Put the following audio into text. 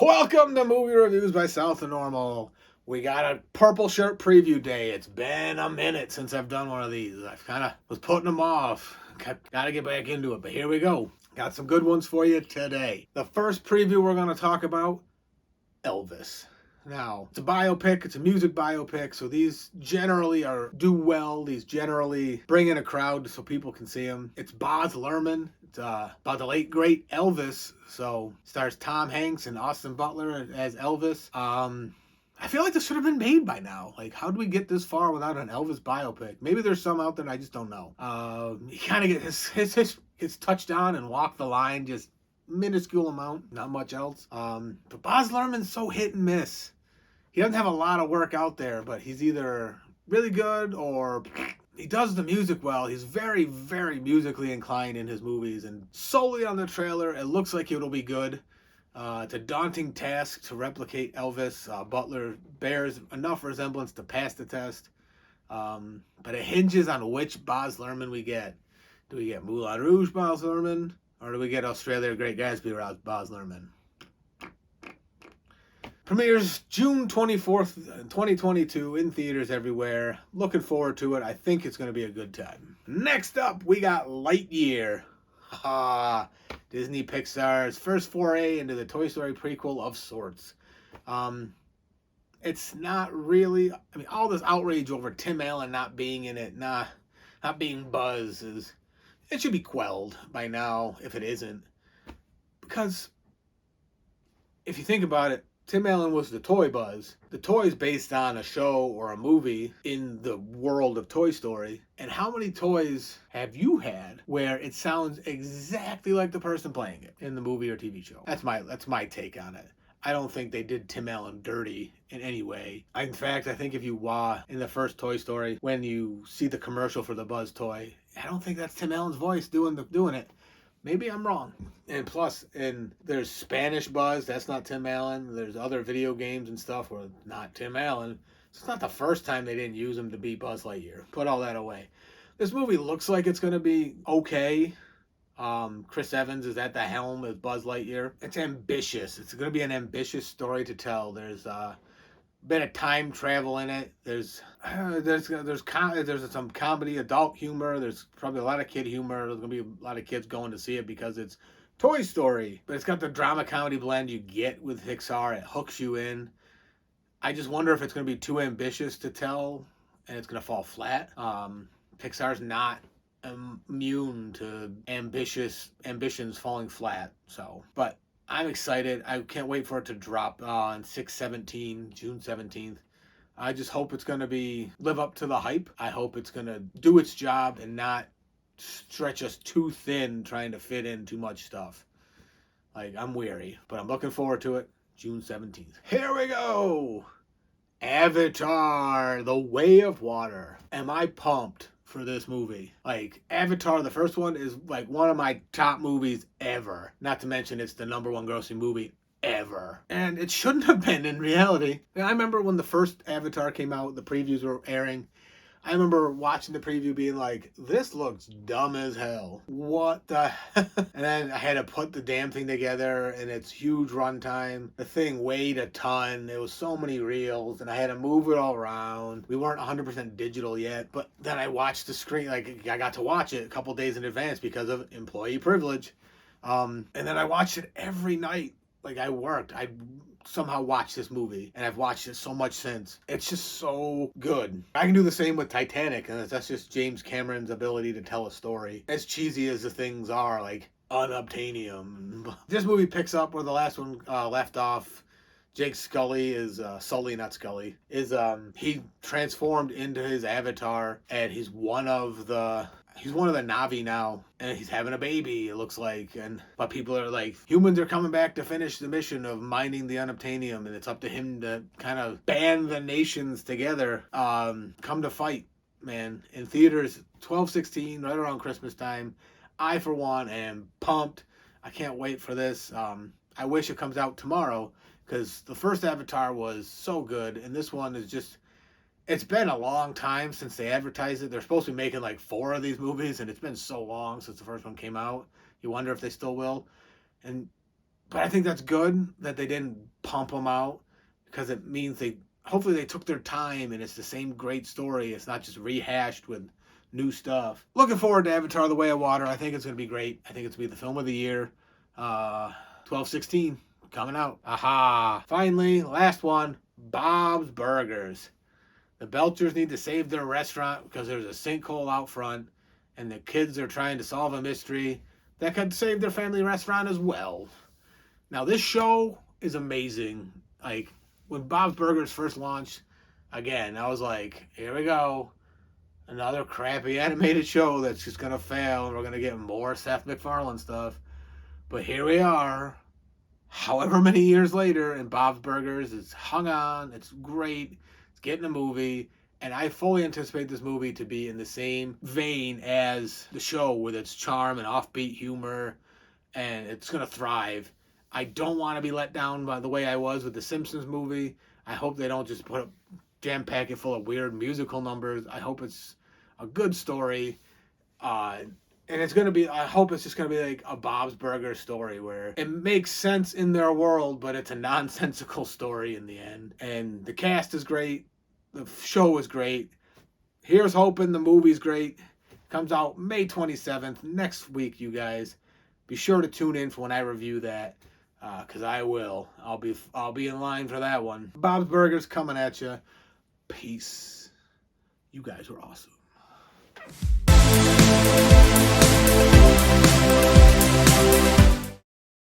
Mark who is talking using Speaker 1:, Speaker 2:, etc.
Speaker 1: Welcome to Movie Reviews by South of Normal. We got a purple shirt preview day. It's been a minute since I've done one of these. I kind of was putting them off. Got to get back into it, but here we go. Got some good ones for you today. The first preview we're going to talk about, Elvis. Now, it's a biopic, it's a music biopic, so these generally do well. These generally bring in a crowd so people can see them. It's Buzz Luhrmann. It's about the late, great Elvis. So, stars Tom Hanks and Austin Butler as Elvis. I feel like this should have been made by now. Like, how did we get this far without an Elvis biopic? Maybe there's some out there and I just don't know. He kind of gets his touchdown and walk the line, just minuscule amount, not much else. But Buzz Luhrmann's so hit and miss. He doesn't have a lot of work out there, but he's either really good or he does the music well. He's very, very musically inclined in his movies, and solely on the trailer, it looks like it'll be good. It's a daunting task to replicate Elvis. Butler bears enough resemblance to pass the test, but it hinges on which Buzz Luhrmann we get. Do we get Moulin Rouge Buzz Luhrmann, or do we get Australia Great Gatsby Buzz Luhrmann? Premieres June 24th, 2022 in theaters everywhere. Looking forward to it. I think it's going to be a good time. Next up, we got Lightyear. Disney Pixar's first foray into the Toy Story prequel of sorts. It's not really, all this outrage over Tim Allen not being in it, not being Buzz, it should be quelled by now if it isn't. Because if you think about it, Tim Allen was the toy Buzz. The toy's based on a show or a movie in the world of Toy Story. And how many toys have you had where it sounds exactly like the person playing it in the movie or TV show? That's my take on it. I don't think they did Tim Allen dirty in any way. In fact, I think if you in the first Toy Story, when you see the commercial for the Buzz toy, I don't think that's Tim Allen's voice doing it. Maybe I'm wrong. And plus, there's Spanish Buzz. That's not Tim Allen. There's other video games and stuff where not Tim Allen. It's not the first time they didn't use him to be Buzz Lightyear. Put all that away. This movie looks like it's going to be okay. Chris Evans is at the helm as Buzz Lightyear. It's ambitious. It's going to be an ambitious story to tell. There's bit of time travel in it. There's some comedy, adult humor. There's probably a lot of kid humor. There's gonna be a lot of kids going to see it because it's Toy Story, but it's got the drama comedy blend you get with Pixar. It hooks you in. I just wonder if it's gonna be too ambitious to tell, and it's gonna fall flat. Pixar's not immune to ambitions falling flat. So, but I'm excited. I can't wait for it to drop on June 17th. I just hope it's going to live up to the hype. I hope it's going to do its job and not stretch us too thin trying to fit in too much stuff. Like, I'm weary, but I'm looking forward to it. June 17th. Here we go. Avatar, The Way of Water. Am I pumped for this movie? Like, Avatar, the first one, is like one of my top movies ever. Not to mention it's the number one grossing movie ever. And it shouldn't have been in reality. I remember when the first Avatar came out, the previews were airing. I remember watching the preview being like, this looks dumb as hell. What the And then I had to put the damn thing together, and it's huge runtime. The thing weighed a ton. It was so many reels, and I had to move it all around. We weren't 100% digital yet, but then I watched the screen. Like, I got to watch it a couple days in advance because of employee privilege. And then I watched it every night. Like, I worked. I somehow watched this movie, and I've watched it so much since. It's just so good. I can do the same with Titanic, and that's just James Cameron's ability to tell a story. As cheesy as the things are, like unobtainium. This movie picks up where the last one left off. Jake Sully is Sully, not Scully. He transformed into his avatar, and he's one of the Na'vi now, and he's having a baby, it looks like. But people are like, humans are coming back to finish the mission of mining the unobtainium, and it's up to him to kind of band the nations together, come to fight, man. In theaters, 12/16, right around Christmas time. I, for one, am pumped. I can't wait for this. I wish it comes out tomorrow, because the first Avatar was so good, and this one is just... It's been a long time since they advertised it. They're supposed to be making like 4 of these movies, and it's been so long since the first one came out. You wonder if they still will. And But I think that's good that they didn't pump them out, because it means hopefully they took their time and it's the same great story. It's not just rehashed with new stuff. Looking forward to Avatar: The Way of Water. I think it's going to be great. I think it's going to be the film of the year. 12/16 coming out. Aha. Finally, last one, Bob's Burgers. The Belchers need to save their restaurant because there's a sinkhole out front, and the kids are trying to solve a mystery that could save their family restaurant as well. Now, this show is amazing. Like, when Bob's Burgers first launched, again, I was like, here we go. Another crappy animated show that's just going to fail, and we're going to get more Seth MacFarlane stuff. But here we are, however many years later, and Bob's Burgers is hung on. It's great. It's getting a movie. And I fully anticipate this movie to be in the same vein as the show with its charm and offbeat humor. And it's going to thrive. I don't want to be let down by the way I was with the Simpsons movie. I hope they don't just put a jam packet full of weird musical numbers. I hope it's a good story. And it's going to be, I hope it's just going to be like a Bob's Burger story where it makes sense in their world, but it's a nonsensical story in the end. And the cast is great. The show is great. Here's hoping the movie's great. Comes out May 27th, next week, you guys. Be sure to tune in for when I review that, because I will. I'll be in line for that one. Bob's Burgers coming at you. Peace. You guys are awesome.